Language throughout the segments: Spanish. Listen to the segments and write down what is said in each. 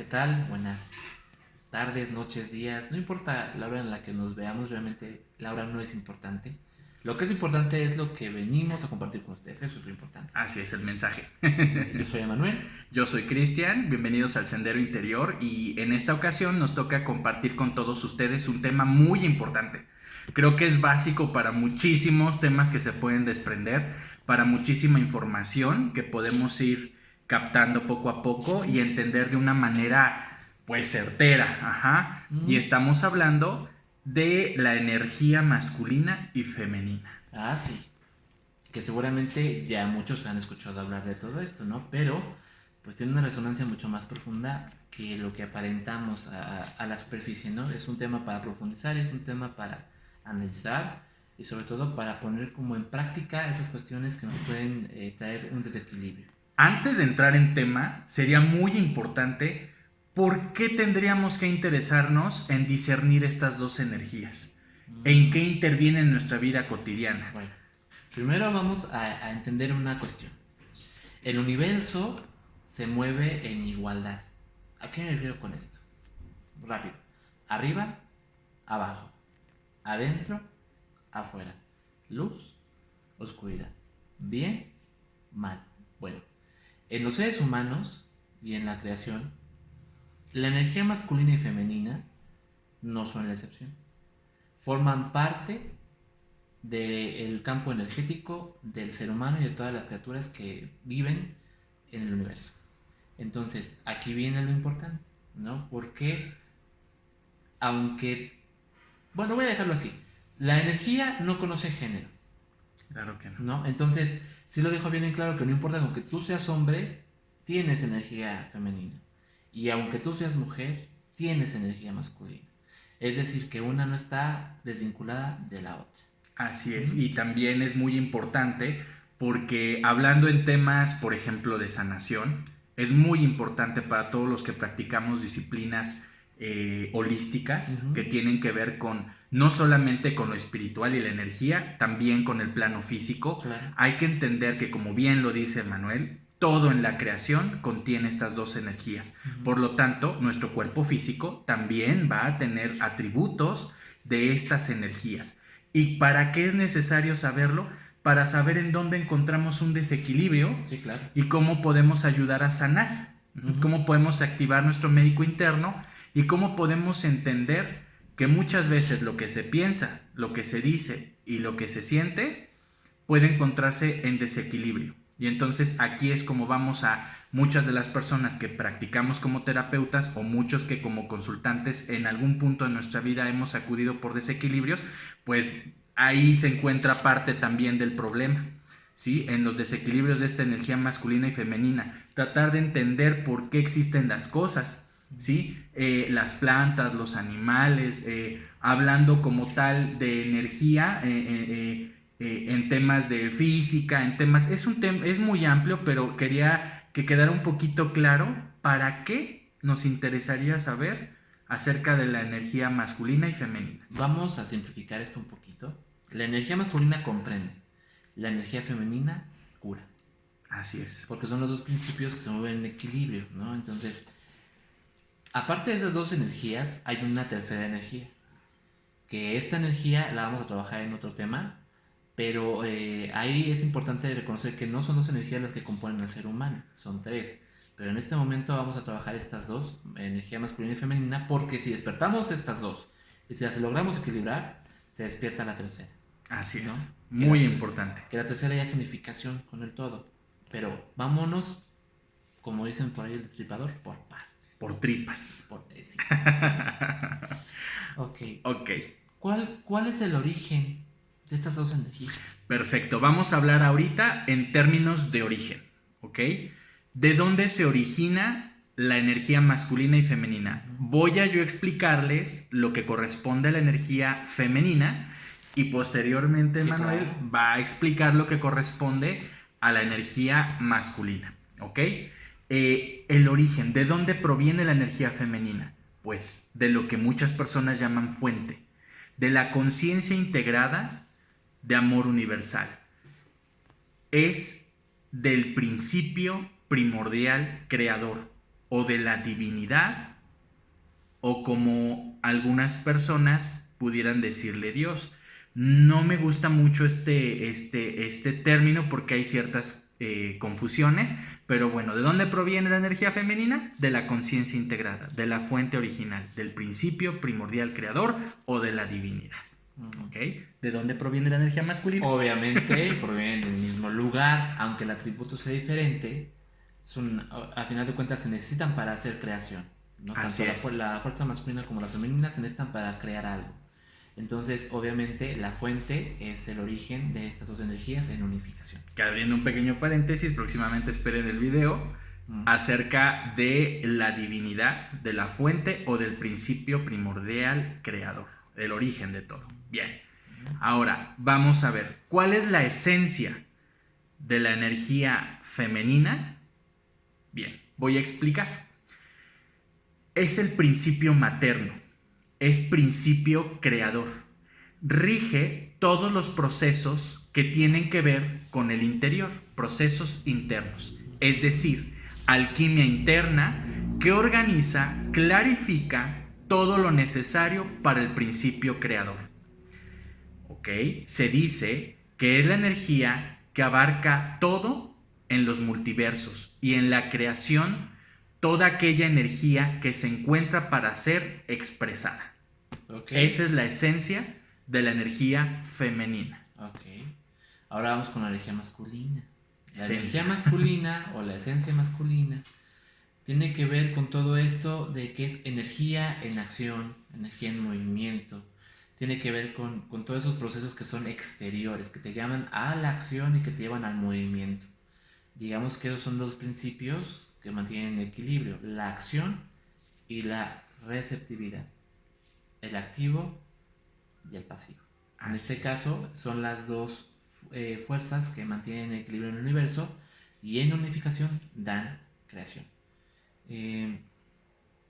¿Qué tal? Buenas tardes, noches, días. No importa la hora en la que nos veamos, realmente la hora no es importante. Lo que es importante es lo que venimos a compartir con ustedes. Eso es lo importante. Así es el mensaje. Entonces, yo soy Emanuel. Yo soy Cristian, bienvenidos al Sendero Interior y en esta ocasión nos toca compartir con todos ustedes un tema muy importante. Creo que es básico para muchísimos temas que se pueden desprender, para muchísima información que podemos ir captando poco a poco y entender de una manera pues certera. Ajá. Y estamos hablando de la energía masculina y femenina. Ah, sí. Que seguramente ya muchos han escuchado hablar de todo esto, ¿no? Pero pues tiene una resonancia mucho más profunda que lo que aparentamos a la superficie, ¿no? Es un tema para profundizar, es un tema para analizar y sobre todo para poner como en práctica esas cuestiones que nos pueden traer un desequilibrio. Antes de entrar en tema, sería muy importante por qué tendríamos que interesarnos en discernir estas dos energías. ¿En qué intervienen en nuestra vida cotidiana? Bueno, primero vamos a entender una cuestión. El universo se mueve en igualdad. ¿A qué me refiero con esto? Rápido. Arriba, abajo. Adentro, afuera. Luz, oscuridad. Bien, mal. Bueno, en los seres humanos y en la creación, la energía masculina y femenina no son la excepción. Forman parte del campo energético del ser humano y de todas las criaturas que viven en el universo. Entonces, aquí viene lo importante, ¿no? Porque, aunque, bueno, voy a dejarlo así, la energía no conoce género, Claro que no. ¿no? Entonces, sí lo dejo bien en claro que no importa, aunque tú seas hombre, tienes energía femenina. Y aunque tú seas mujer, tienes energía masculina. Es decir, que una no está desvinculada de la otra. Así es, y también es muy importante porque hablando en temas, por ejemplo, de sanación, es muy importante para todos los que practicamos disciplinas holísticas que tienen que ver con no solamente con lo espiritual y la energía, también con el plano físico. Claro. Hay que entender que, como bien lo dice Manuel, todo en la creación contiene estas dos energías. Por lo tanto, nuestro cuerpo físico también va a tener atributos de estas energías. ¿Y para qué es necesario saberlo? Para saber en dónde encontramos un desequilibrio. Sí, claro. Y cómo podemos ayudar a sanar, cómo podemos activar nuestro médico interno y cómo podemos entender que muchas veces lo que se piensa, lo que se dice y lo que se siente puede encontrarse en desequilibrio. Y entonces aquí es como vamos a muchas de las personas que practicamos como terapeutas o muchos que como consultantes en algún punto de nuestra vida hemos acudido por desequilibrios, pues ahí se encuentra parte también del problema, ¿sí? En los desequilibrios de esta energía masculina y femenina, tratar de entender por qué existen las cosas, ¿sí? Las plantas, los animales, hablando como tal de energía, en temas de física, en temas, es muy amplio, pero quería que quedara un poquito claro para qué nos interesaría saber acerca de la energía masculina y femenina. Vamos a simplificar esto un poquito. La energía masculina comprende, la energía femenina cura. Así es. Porque son los dos principios que se mueven en equilibrio, ¿no? Entonces, aparte de esas dos energías, hay una tercera energía. Que esta energía la vamos a trabajar en otro tema, pero ahí es importante reconocer que no son dos energías las que componen al ser humano, son tres. Pero en este momento vamos a trabajar estas dos, energía masculina y femenina, porque si despertamos estas dos y si las logramos equilibrar, se despierta la tercera. Así es, ¿no? muy importante. Que la tercera ya es unificación con el todo. Pero vámonos, como dicen por ahí el destripador, por partes. Por tripas. Sí. Ok. Ok. ¿Cuál es el origen de estas dos energías? Perfecto, vamos a hablar ahorita en términos de origen, ¿ok? ¿De dónde se origina la energía masculina y femenina? Voy a yo explicarles lo que corresponde a la energía femenina y posteriormente Sí, Manuel claro. va a explicar lo que corresponde a la energía masculina, ¿ok? El origen, ¿de dónde proviene la energía femenina? Pues de lo que muchas personas llaman fuente, de la conciencia integrada de amor universal. Es del principio primordial creador o de la divinidad, o como algunas personas pudieran decirle Dios. No me gusta mucho este término porque hay ciertas confusiones, pero bueno, ¿de dónde proviene la energía femenina? De la conciencia integrada, de la fuente original, del principio primordial creador o de la divinidad. ¿Ok? ¿De dónde proviene la energía masculina? Obviamente provienen del mismo lugar, aunque el atributo sea diferente, a final de cuentas se necesitan para hacer creación, ¿no? Así Tanto es. la fuerza masculina como la femenina se necesitan para crear algo. Entonces, obviamente, la fuente es el origen de estas dos energías en unificación. Que abriendo un pequeño paréntesis, próximamente esperen el video acerca de la divinidad, de la fuente o del principio primordial creador, el origen de todo. Bien, ahora vamos a ver, ¿cuál es la esencia de la energía femenina? Bien, voy a explicar. Es el principio materno, es principio creador, rige todos los procesos que tienen que ver con el interior, procesos internos, es decir, alquimia interna que organiza, clarifica todo lo necesario para el principio creador. ¿Ok? Se dice que es la energía que abarca todo en los multiversos y en la creación, toda aquella energía que se encuentra para ser expresada. Okay. Esa es la esencia de la energía femenina. Ok. Ahora vamos con la energía masculina. La Sí. energía masculina o la esencia masculina tiene que ver con todo esto de que es energía en acción, energía en movimiento. Tiene que ver con todos esos procesos que son exteriores, que te llaman a la acción y que te llevan al movimiento. Digamos que esos son dos principios que mantienen el equilibrio, la acción y la receptividad. El activo y el pasivo. En este caso son las dos fuerzas que mantienen el equilibrio en el universo y en unificación dan creación.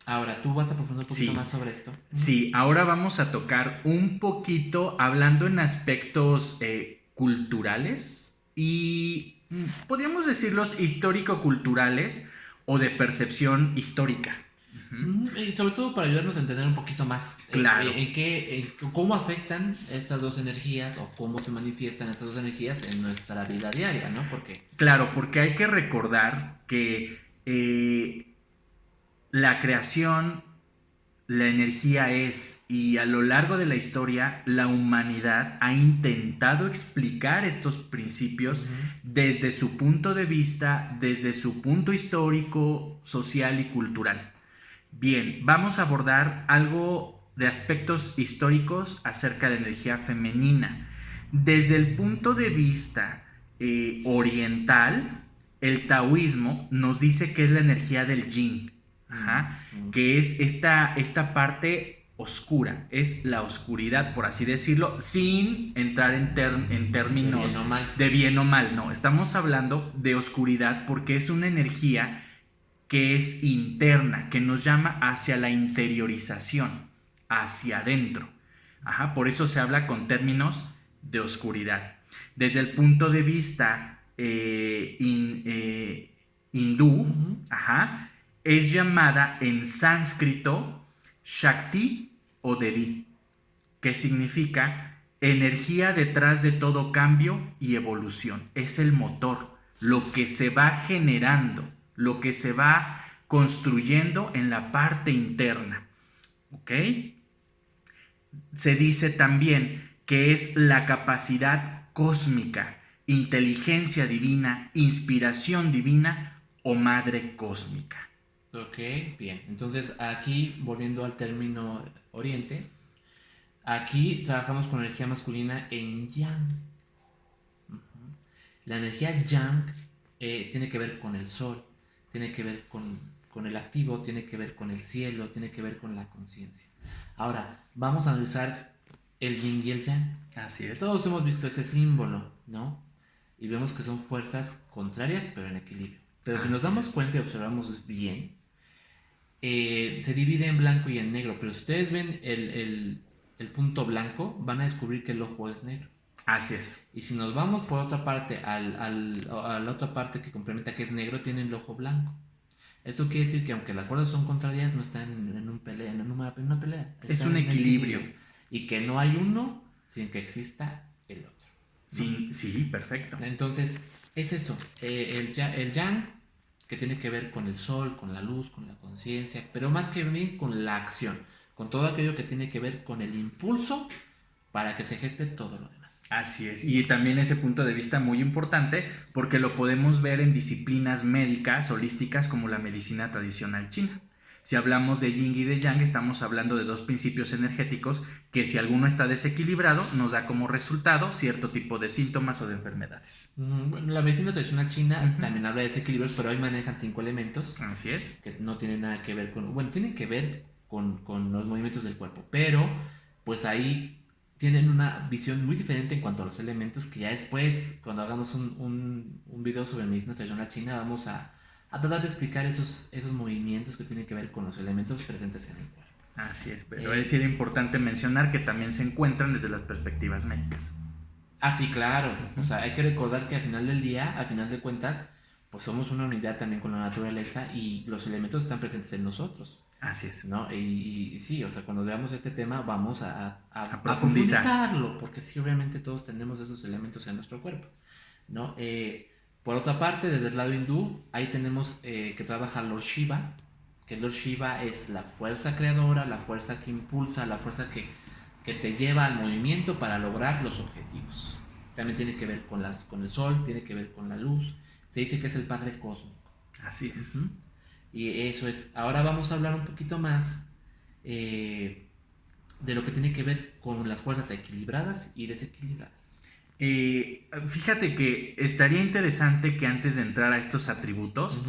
Ahora, ¿tú vas a profundizar un poquito más sobre esto? Sí, ahora vamos a tocar un poquito hablando en aspectos culturales y podríamos decirlos histórico-culturales o de percepción histórica. Y sobre todo para ayudarnos a entender un poquito más Claro. cómo afectan estas dos energías o cómo se manifiestan estas dos energías en nuestra vida diaria, ¿no? Claro, porque hay que recordar que la creación, la energía es, y a lo largo de la historia, la humanidad ha intentado explicar estos principios desde su punto de vista, desde su punto histórico, social y cultural. Bien, vamos a abordar algo de aspectos históricos acerca de la energía femenina. Desde el punto de vista oriental, el taoísmo nos dice que es la energía del yin, que es esta parte oscura, es la oscuridad, por así decirlo, sin entrar en términos de bien o mal. No, estamos hablando de oscuridad porque es una energía que es interna, que nos llama hacia la interiorización, hacia adentro. Por eso se habla con términos de oscuridad. Desde el punto de vista hindú, es llamada en sánscrito Shakti o Devi, que significa energía detrás de todo cambio y evolución. Es el motor, lo que se va generando, lo que se va construyendo en la parte interna. ¿Ok? Se dice también que es la capacidad cósmica, inteligencia divina, inspiración divina o madre cósmica. Ok, bien. Entonces aquí, volviendo al término oriente, aquí trabajamos con energía masculina en yang. La energía yang tiene que ver con el sol, tiene que ver con el activo, tiene que ver con el cielo, tiene que ver con la conciencia. Ahora, vamos a analizar el yin y el yang. Así es. Todos hemos visto este símbolo, ¿no? Y vemos que son fuerzas contrarias, pero en equilibrio. Pero si nos damos cuenta y observamos bien, se divide en blanco y en negro. Pero si ustedes ven el punto blanco, van a descubrir que el ojo es negro. Así es. Y si nos vamos por otra parte, a la otra parte que complementa que es negro, tiene el ojo blanco. Esto quiere decir que aunque las fuerzas son contrarias, no están en una pelea. Es Están un en equilibrio. Y que no hay uno sin que exista el otro. Sí, sí, perfecto. Entonces, es eso. El yang, que tiene que ver con el sol, con la luz, con la conciencia, pero más que bien con la acción, con todo aquello que tiene que ver con el impulso para que se geste todo lo demás. Así es, y también ese punto de vista muy importante porque lo podemos ver en disciplinas médicas holísticas como la medicina tradicional china. Si hablamos de yin y de yang, estamos hablando de dos principios energéticos que si alguno está desequilibrado nos da como resultado cierto tipo de síntomas o de enfermedades. Bueno, la medicina tradicional china también habla de desequilibrios, pero ahí manejan 5 elementos. Así es. Que no tienen nada que ver con... Bueno, tienen que ver con los movimientos del cuerpo, pero pues ahí tienen una visión muy diferente en cuanto a los elementos, que ya después, cuando hagamos un video sobre medicina tradicional china, vamos a tratar de explicar esos movimientos que tienen que ver con los elementos presentes en el cuerpo. Así es, pero es importante mencionar que también se encuentran desde las perspectivas médicas. Ah, sí, claro. O sea, hay que recordar que al final del día, al final de cuentas, pues somos una unidad también con la naturaleza y los elementos están presentes en nosotros. Así es. ¿No? Y sí, o sea, cuando veamos este tema vamos a profundizarlo, porque sí, obviamente todos tenemos esos elementos en nuestro cuerpo, ¿no? Por otra parte, desde el lado hindú, ahí tenemos que trabaja Lord Shiva, que Lord Shiva es la fuerza creadora, la fuerza que impulsa, la fuerza que te lleva al movimiento para lograr los objetivos. También tiene que ver con el sol, tiene que ver con la luz. Se dice que es el padre cósmico. Así es. Y eso es. Ahora vamos a hablar un poquito más de lo que tiene que ver con las fuerzas equilibradas y desequilibradas. Fíjate que estaría interesante que antes de entrar a estos atributos,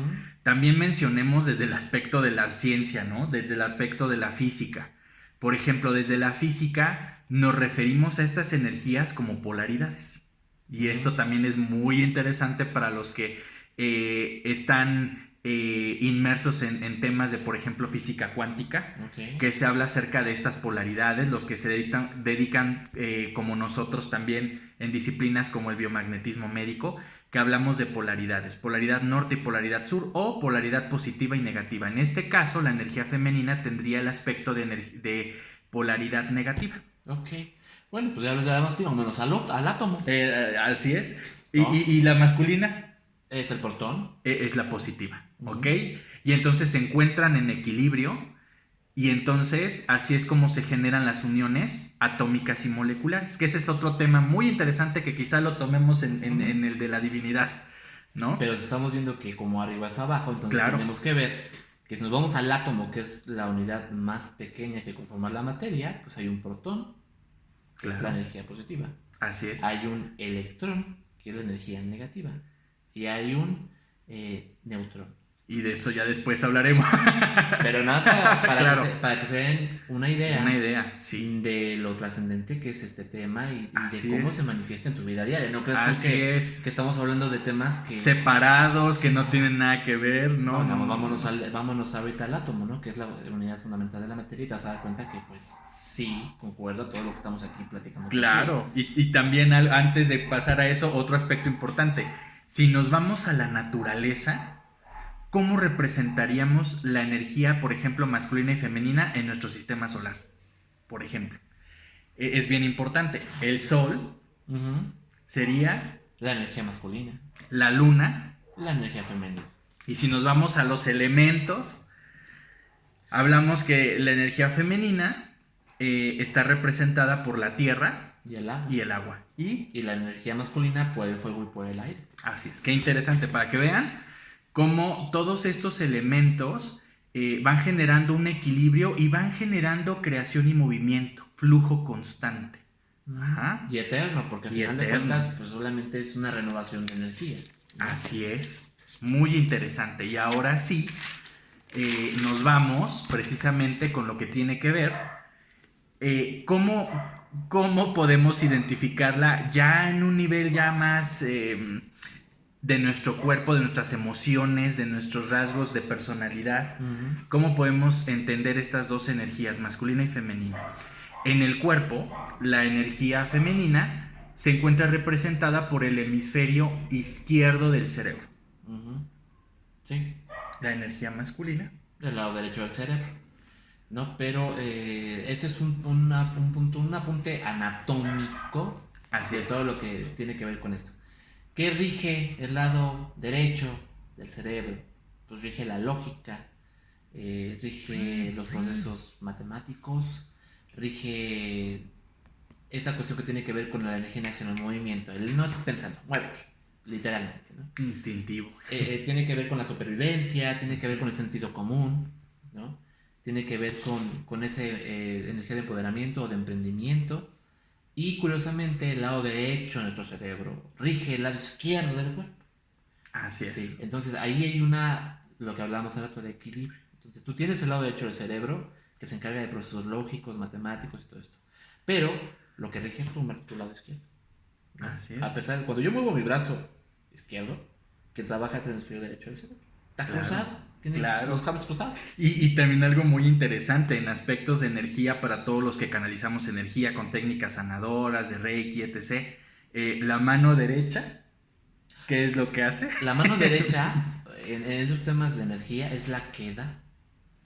también mencionemos desde el aspecto de la ciencia, ¿no? Desde el aspecto de la física. Por ejemplo, desde la física nos referimos a estas energías como polaridades. Y esto también es muy interesante para los que están inmersos en temas de, por ejemplo, física cuántica, que se habla acerca de estas polaridades, los que se dedican como nosotros también en disciplinas como el biomagnetismo médico, que hablamos de polaridades, polaridad norte y polaridad sur, o polaridad positiva y negativa. En este caso, la energía femenina tendría el aspecto de polaridad negativa. Ok, bueno, pues ya lo llamamos así, o menos al átomo. Así es. ¿Y la masculina? Es el protón. Es la positiva, ¿ok? Y entonces se encuentran en equilibrio y entonces así es como se generan las uniones atómicas y moleculares, que ese es otro tema muy interesante que quizá lo tomemos en el de la divinidad, ¿no? Pero estamos viendo que como arriba es abajo, entonces tenemos que ver que si nos vamos al átomo, que es la unidad más pequeña que conforma la materia, pues hay un protón, que es la energía positiva. Así es. Hay un electrón, que es la energía negativa. Y hay un neutrón. Y de eso ya después hablaremos. Pero nada, para que se den una idea sí, de lo trascendente que es este tema y de cómo se manifiesta en tu vida diaria. No creas que estamos hablando de temas que separados, que no tienen nada que ver, ¿no? No, vámonos ahorita al átomo, ¿no? Que es la unidad fundamental de la materia, y te vas a dar cuenta que pues sí, concuerda todo lo que estamos aquí platicando. Claro, y también antes de pasar a eso, otro aspecto importante. Si nos vamos a la naturaleza, ¿cómo representaríamos la energía, por ejemplo, masculina y femenina en nuestro sistema solar? Por ejemplo, es bien importante. El sol sería la energía masculina. La luna, la energía femenina. Y si nos vamos a los elementos, hablamos que la energía femenina está representada por la tierra y el agua. Y la energía masculina por el fuego y por el aire. Así es, qué interesante, para que vean cómo todos estos elementos van generando un equilibrio y van generando creación y movimiento, flujo constante. Ajá. Y eterno, porque al final de cuentas pues solamente es una renovación de energía. Así es, muy interesante. Y ahora sí, nos vamos precisamente con lo que tiene que ver cómo podemos identificarla ya en un nivel ya más de nuestro cuerpo, de nuestras emociones, de nuestros rasgos de personalidad. Cómo podemos entender estas dos energías, masculina y femenina. En el cuerpo, la energía femenina se encuentra representada por el hemisferio izquierdo del cerebro. Sí. La energía masculina. Del lado derecho del cerebro, ¿no? Pero este es un punto, un apunte anatómico Así de es. todo lo que tiene que ver con esto. ¿Qué rige el lado derecho del cerebro? Pues rige la lógica, rige los procesos matemáticos, rige esa cuestión que tiene que ver con la energía en acción, el movimiento. No estás pensando, muévete, literalmente, ¿no? Instintivo. Tiene que ver con la supervivencia, tiene que ver con el sentido común, ¿no? Tiene que ver con esa energía de empoderamiento o de emprendimiento. Y curiosamente, el lado derecho de nuestro cerebro rige el lado izquierdo del cuerpo. Así es. Sí, entonces ahí hay lo que hablábamos hace rato de equilibrio. Entonces tú tienes el lado derecho del cerebro que se encarga de procesos lógicos, matemáticos y todo esto. Pero lo que rige es tu lado izquierdo, ¿no? Así es. A pesar de cuando yo muevo mi brazo izquierdo, que trabaja es el hemisferio derecho del cerebro. Está cruzado. Tiene los cables cruzados. Y también algo muy interesante en aspectos de energía para todos los que canalizamos energía con técnicas sanadoras, de Reiki, etc. La mano derecha, ¿qué es lo que hace? La mano derecha, en esos temas de energía, es la que da.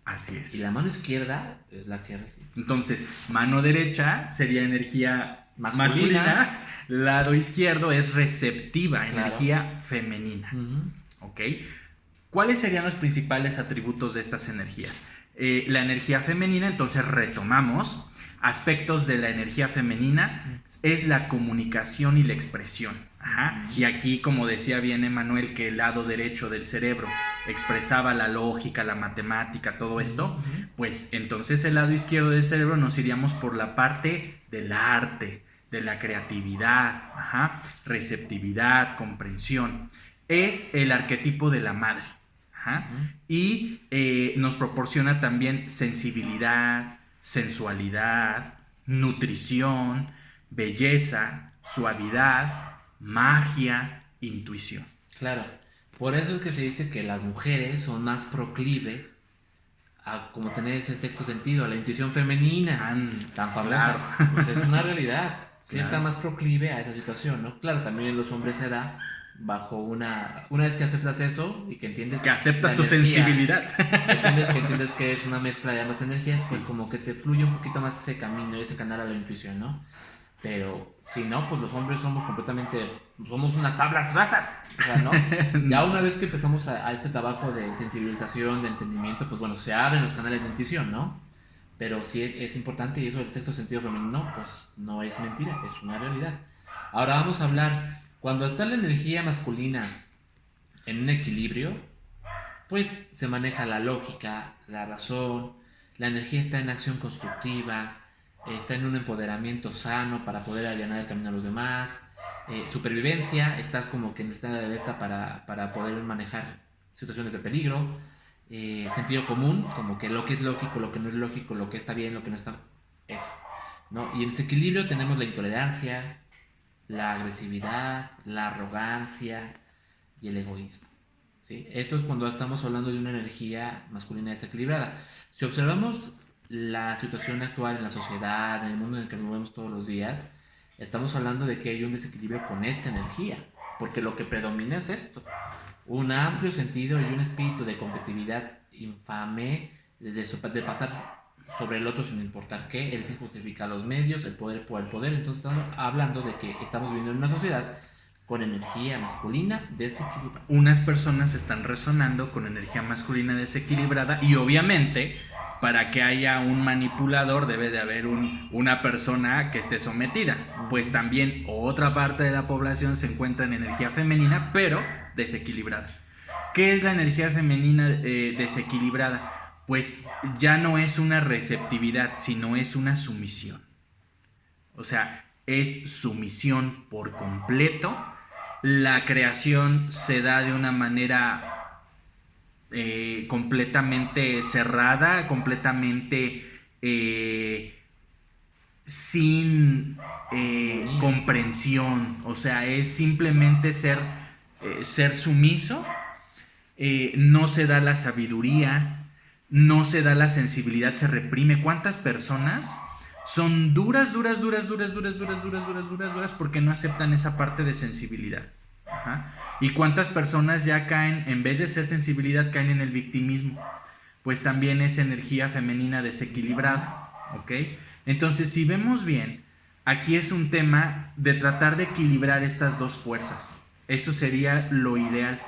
Así es. Y la mano izquierda es la que recibe. Entonces, mano derecha sería energía Masculina. lado izquierdo es receptiva, Claro. energía femenina. ¿Ok? ¿Cuáles serían los principales atributos de estas energías? La energía femenina, entonces retomamos, aspectos de la energía femenina es la comunicación y la expresión. Ajá. Y aquí, como decía bien Emanuel, que el lado derecho del cerebro expresaba la lógica, la matemática, todo esto, pues entonces el lado izquierdo del cerebro nos iríamos por la parte del arte, de la creatividad, ajá, receptividad, comprensión. Es el arquetipo de la madre. Ajá. Y nos proporciona también sensibilidad, sensualidad, nutrición, belleza, suavidad, magia, intuición. Claro. Por eso es que se dice que las mujeres son más proclives a como tener ese sexto sentido, a la intuición femenina tan famosa. Claro. Pues es una realidad. Sí, Claro. está más proclive a esa situación, ¿no? Claro, también en los hombres se da bajo una vez que aceptas eso y que entiendes Que aceptas la tu energía, sensibilidad. que entiendes que es una mezcla de ambas energías, pues como que te fluye un poquito más ese camino y ese canal a la intuición, ¿no? Pero si no, pues los hombres somos unas tablas rasas, o sea, ¿no? Ya una vez que empezamos a este trabajo de sensibilización, de entendimiento, pues bueno, se abren los canales de intuición, ¿no? Pero sí es importante, y eso del sexto sentido femenino, pues no es mentira, es una realidad. Ahora vamos a hablar, cuando está la energía masculina en un equilibrio, pues se maneja la lógica, la razón, la energía está en acción constructiva, está en un empoderamiento sano para poder allanar el camino a los demás, supervivencia, estás como que en estado de alerta para poder manejar situaciones de peligro, sentido común, como que lo que es lógico, lo que no es lógico, lo que está bien, lo que no está, eso, ¿no? Y en ese equilibrio tenemos la intolerancia, la agresividad, la arrogancia y el egoísmo, ¿sí? Esto es cuando estamos hablando de una energía masculina desequilibrada. Si observamos la situación actual en la sociedad, en el mundo en el que nos movemos todos los días, estamos hablando de que hay un desequilibrio con esta energía, porque lo que predomina es esto, un amplio sentido y un espíritu de competitividad infame, de pasar sobre el otro sin importar qué, el fin justifica los medios, el poder por el poder. Entonces estamos hablando de que estamos viviendo en una sociedad con energía masculina desequilibrada. Unas personas están resonando con energía masculina desequilibrada y obviamente para que haya un manipulador debe de haber una persona que esté sometida. Pues también otra parte de la población se encuentra en energía femenina pero desequilibrada. ¿Qué es la energía femenina desequilibrada? Pues ya no es una receptividad, sino es una sumisión. O sea, es sumisión por completo. La creación se da de una manera completamente cerrada, completamente sin comprensión. O sea, es simplemente ser sumiso. No se da la sabiduría, no se da la sensibilidad, se reprime. ¿Cuántas personas son duras porque no aceptan esa parte de sensibilidad? Ajá. ¿Y cuántas personas ya caen, en vez de ser sensibilidad, caen en el victimismo? Pues también es energía femenina desequilibrada, ¿ok? Entonces, si vemos bien, aquí es un tema de tratar de equilibrar estas dos fuerzas. Eso sería lo ideal.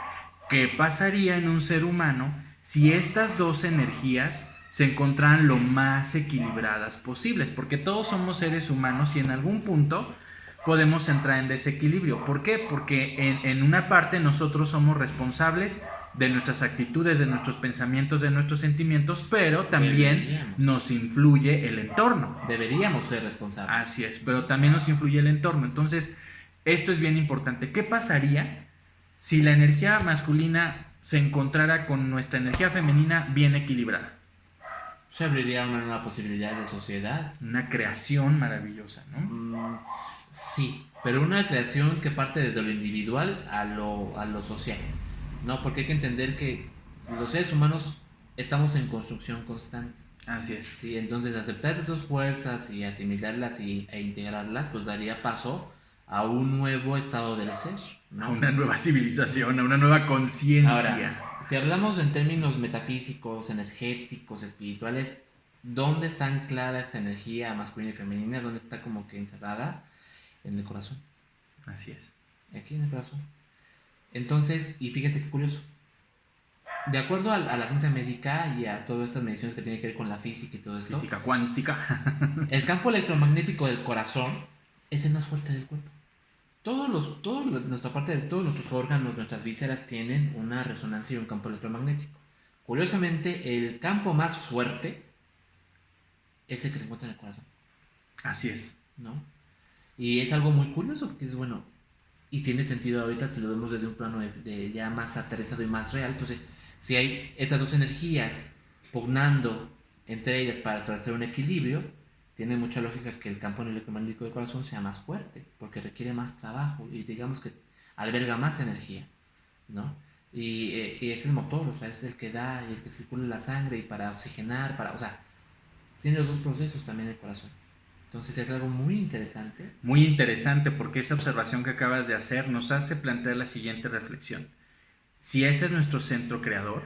¿Qué pasaría en un ser humano si estas dos energías se encontraran lo más equilibradas posibles? Porque todos somos seres humanos y en algún punto podemos entrar en desequilibrio. ¿Por qué? Porque en una parte nosotros somos responsables de nuestras actitudes, de nuestros pensamientos, de nuestros sentimientos, pero también nos influye el entorno. Deberíamos ser responsables. Así es, pero también nos influye el entorno. Entonces, esto es bien importante. ¿Qué pasaría si la energía masculina se encontrara con nuestra energía femenina bien equilibrada? Se abriría una nueva posibilidad de sociedad. Una creación maravillosa, ¿no? Sí, pero una creación que parte desde lo individual a lo social, ¿no? Porque hay que entender que los seres humanos estamos en construcción constante. Así es. Sí, entonces aceptar estas dos fuerzas y asimilarlas e integrarlas, pues daría paso a un nuevo estado del ser, ¿no? A una nueva civilización, a una nueva conciencia. Ahora, si hablamos en términos metafísicos, energéticos, espirituales, ¿dónde está anclada esta energía masculina y femenina? ¿Dónde está como que encerrada? En el corazón. Así es. Aquí en el corazón. Entonces, y fíjense qué curioso. De acuerdo a la ciencia médica y a todas estas mediciones que tienen que ver con la física y todo esto, Física cuántica. el campo electromagnético del corazón es el más fuerte del cuerpo. Nuestra parte de todos nuestros órganos, nuestras vísceras tienen una resonancia y un campo electromagnético. Curiosamente, el campo más fuerte es el que se encuentra en el corazón. Así es. ¿No? Y es algo muy curioso porque es bueno, y tiene sentido ahorita si lo vemos desde un plano de ya más aterrizado y más real, pues si hay esas dos energías pugnando entre ellas para establecer un equilibrio, tiene mucha lógica que el campo electromagnético del corazón sea más fuerte, porque requiere más trabajo y digamos que alberga más energía, ¿no? Y es el motor, o sea, es el que da y el que circula la sangre y para oxigenar, o sea, tiene los dos procesos también el corazón. Entonces es algo muy interesante. Muy interesante porque esa observación que acabas de hacer nos hace plantear la siguiente reflexión. Si ese es nuestro centro creador,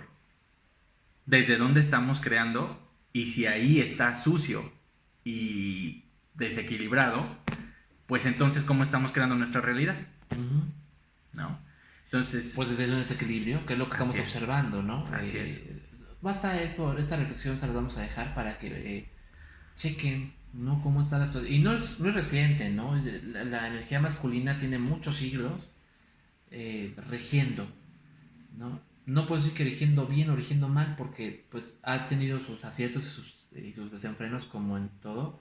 ¿desde dónde estamos creando? Y si ahí está sucio y desequilibrado, pues entonces ¿cómo estamos creando nuestra realidad? ¿No? Entonces... Pues desde un desequilibrio, que es lo que estamos observando, ¿no? Así es. Basta esta reflexión se la vamos a dejar para que chequen, ¿no? Cómo está la situación. Y no es reciente, ¿no? La energía masculina tiene muchos siglos rigiendo, ¿no? No puedo decir que rigiendo bien o rigiendo mal, porque pues ha tenido sus aciertos y sus desenfrenos como en todo,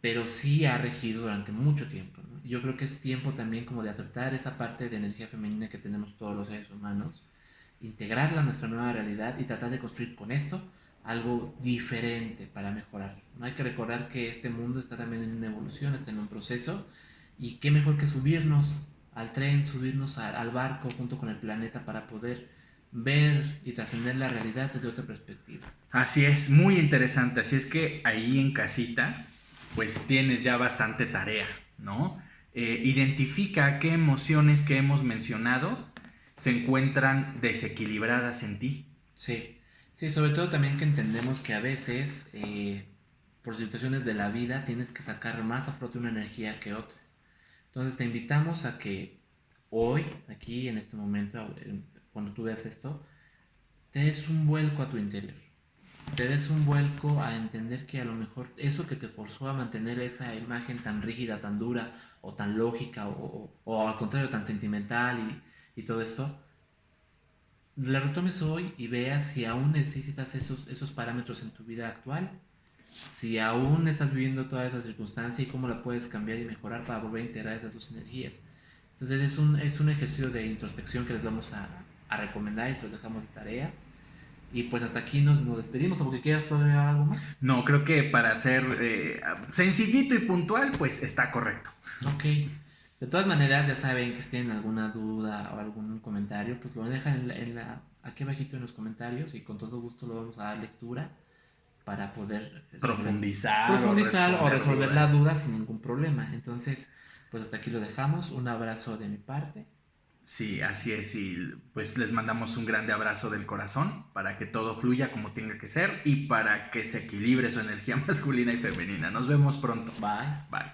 pero sí ha regido durante mucho tiempo, ¿no? Yo creo que es tiempo también como de aceptar esa parte de energía femenina que tenemos todos los seres humanos, integrarla a nuestra nueva realidad y tratar de construir con esto algo diferente para mejorar. No hay que recordar que este mundo está también en una evolución, está en un proceso, y qué mejor que subirnos al tren, subirnos al barco junto con el planeta para poder ver y trascender la realidad desde otra perspectiva. Así es, muy interesante. Así es que ahí en casita, pues tienes ya bastante tarea, ¿no? Identifica qué emociones que hemos mencionado se encuentran desequilibradas en ti. Sí. Sí, sobre todo también que entendemos que a veces, por situaciones de la vida, tienes que sacar más a flote una energía que otra. Entonces te invitamos a que hoy, aquí, en este momento, cuando tú veas esto, te des un vuelco a tu interior. Te des un vuelco a entender que a lo mejor eso que te forzó a mantener esa imagen tan rígida, tan dura, o tan lógica, o al contrario, tan sentimental y todo esto, la retomes hoy y veas si aún necesitas esos parámetros en tu vida actual, si aún estás viviendo toda esa circunstancia y cómo la puedes cambiar y mejorar para volver a integrar esas dos energías. Entonces es un ejercicio de introspección que les vamos a recomendar y se los dejamos de tarea. Y pues hasta aquí nos despedimos, o porque quieras todavía algo más. No, creo que para ser sencillito y puntual, pues está correcto. Ok. De todas maneras, ya saben que si tienen alguna duda o algún comentario, pues lo dejan aquí abajito en los comentarios y con todo gusto lo vamos a dar lectura para poder profundizar o resolver las dudas sin ningún problema. Entonces, pues hasta aquí lo dejamos. Un abrazo de mi parte. Sí, así es. Y pues les mandamos un grande abrazo del corazón para que todo fluya como tenga que ser y para que se equilibre su energía masculina y femenina. Nos vemos pronto. Bye. Bye.